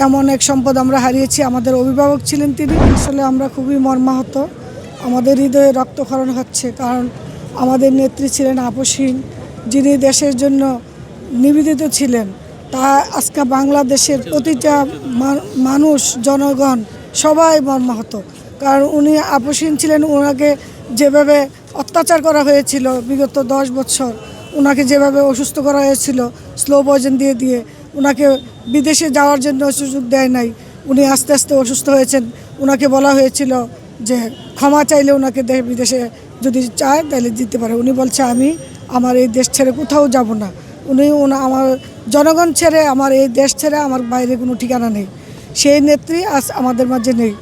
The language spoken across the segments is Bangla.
এমন এক সম্পদ আমরা হারিয়েছি। আমাদের অভিভাবক ছিলেন তিনি। আসলে আমরা খুবই মর্মাহত, আমাদের হৃদয়ে রক্তক্ষরণ হচ্ছে। কারণ আমাদের নেত্রী ছিলেন আপসহীন, যিনি দেশের জন্য নিবেদিত ছিলেন। তা আজকে বাংলাদেশের প্রতিটা মানুষ, জনগণ সবাই মর্মাহত। কারণ উনি আপসহীন ছিলেন। ওনাকে যেভাবে অত্যাচার করা হয়েছিল বিগত 10 বছর, ওনাকে যেভাবে অসুস্থ করা হয়েছিল স্লো পয়জন দিয়ে দিয়ে, ওনাকে বিদেশে যাওয়ার জন্য সুযোগ দেয় নাই। উনি আস্তে আস্তে অসুস্থ হয়েছেন। ওনাকে বলা হয়েছিল যে ক্ষমা চাইলে ওনাকে বিদেশে যদি চায় তাহলে দিতে পারে। উনি বলছে আমি আমার এই দেশ ছেড়ে কোথাও যাব না। আমার জনগণ ছেড়ে, আমার এই দেশ ছেড়ে আমার বাইরে কোনো ঠিকানা নেই। সেই নেত্রী আজ আমাদের মাঝে নেই।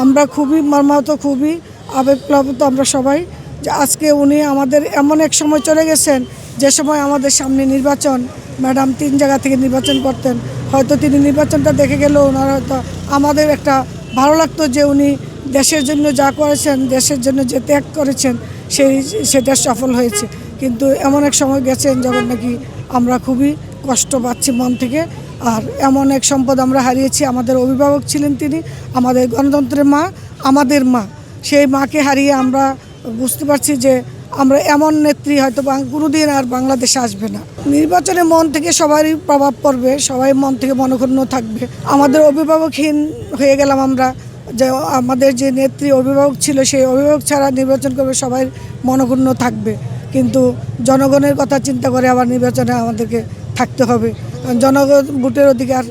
আমরা খুবই মর্মাহত, খুবই আবেগপ্লাবিত আমরা সবাই, যে আজকে উনি আমাদের এমন এক সময় চলে গেছেন যে সময় আমাদের সামনে নির্বাচন। ম্যাডাম 3 জায়গা থেকে নির্বাচন করতেন। হয়তো তিনি নির্বাচনটা দেখে গেলেও ওনারা হয়তো আমাদের একটা ভালো লাগতো যে উনি দেশের জন্য যা করেছেন, দেশের জন্য যে ত্যাগ করেছেন সেটা সফল হয়েছে। কিন্তু এমন এক সময় গেছেন যখন নাকি আমরা খুবই কষ্ট পাচ্ছি মন থেকে। আর এমন এক সম্পদ আমরা হারিয়েছি। আমাদের অভিভাবক ছিলেন তিনি, আমাদের গণতন্ত্রের মা, আমাদের মা। সেই মাকে হারিয়ে আমরা বুঝতে পারছি যে আমরা এমন নেত্রী হয়তো কোনোদিন আর বাংলাদেশে আসবে না। নির্বাচনে মন থেকে সবারই প্রভাব পড়বে, সবাই মন থেকে মনক্ষুণ্ণ থাকবে। আমাদের অভিভাবকহীন হয়ে গেলাম আমরা, যে আমাদের যে নেত্রী অভিভাবক ছিল সেই অভিভাবক ছাড়া নির্বাচন করবে, সবাই মনক্ষুণ্ণ থাকবে। কিন্তু জনগণের কথা চিন্তা করে আবার নির্বাচনে আমাদেরকে থাকতে হবে। জনগণ ভোটের অধিকার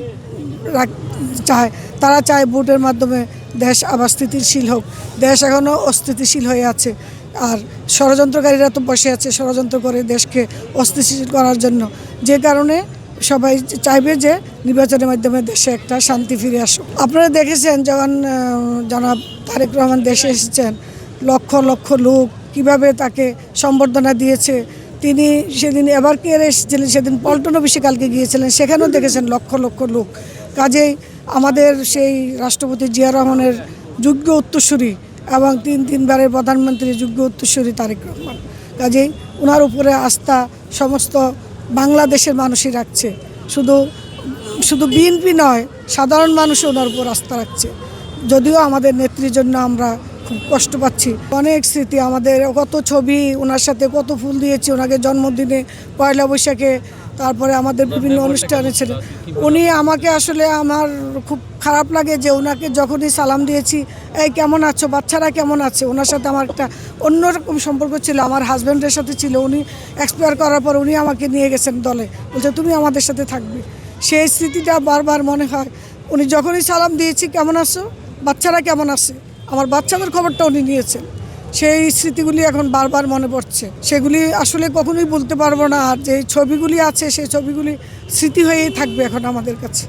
চায়, তারা চায় ভোটের মাধ্যমে দেশ আবার স্থিতিশীল হোক। দেশ এখনও অস্থিতিশীল হয়ে আছে। আর ষড়যন্ত্রকারীরা তো বসে আছে ষড়যন্ত্র করে দেশকে অস্থিতিশীল করার জন্য। যে কারণে সবাই চাইবে যে নির্বাচনের মাধ্যমে দেশে একটা শান্তি ফিরে আসুক। আপনারা দেখেছেন যখন জনাব তারেক রহমান দেশে এসেছেন, লক্ষ লক্ষ লোক কিভাবে তাকে সম্বর্ধনা দিয়েছে। তিনি সেদিন এবার কেয়ারে এসেছিলেন, সেদিন পল্টন অফিসে কালকে গিয়েছিলেন, সেখানেও দেখেছেন লক্ষ লক্ষ লোক। কাজেই আমাদের সেই রাষ্ট্রপতি জিয়া রহমানের যোগ্য উত্তরসূরি এবং 3বারের প্রধানমন্ত্রী যোগ্য উত্তরসূরি তারেক রহমান। কাজেই ওনার উপরে আস্থা সমস্ত বাংলাদেশের মানুষই রাখছে। শুধু বিএনপি নয়, সাধারণ মানুষও ওনার উপর আস্থা রাখছে। যদিও আমাদের নেত্রীর জন্য আমরা খুব কষ্ট পাচ্ছি। অনেক স্মৃতি, আমাদের কত ছবি, ওনার সাথে কত ফুল দিয়েছি, ওনাকে জন্মদিনে, পয়লা বৈশাখে, তারপরে আমাদের বিভিন্ন অনুষ্ঠানে ছিল। উনি আমাকে আসলে আমার খুব খারাপ লাগে যে ওনাকে যখনই সালাম দিয়েছি, এই কেমন আছো, বাচ্চারা কেমন আছে, ওনার সাথে আমার একটা অন্যরকম সম্পর্ক ছিল। আমার হাজব্যান্ডের সাথে ছিল। উনি এক্সপায়ার করার পর উনি আমাকে নিয়ে গেছেন দলে, বলছে তুমি আমাদের সাথে থাকবে। সেই স্মৃতিটা বারবার মনে হয়। উনি যখনই সালাম দিয়েছি কেমন আছো, বাচ্চারা কেমন আছে, আমার বাচ্চাদের খবরটা উনি নিয়েছেন। সেই স্মৃতিগুলি এখন বারবার মনে পড়ছে। সেগুলি আসলে কখনোই বলতে পারবো না। আর যে ছবিগুলি আছে সেই ছবিগুলি স্মৃতি হয়েই থাকবে এখন আমাদের কাছে।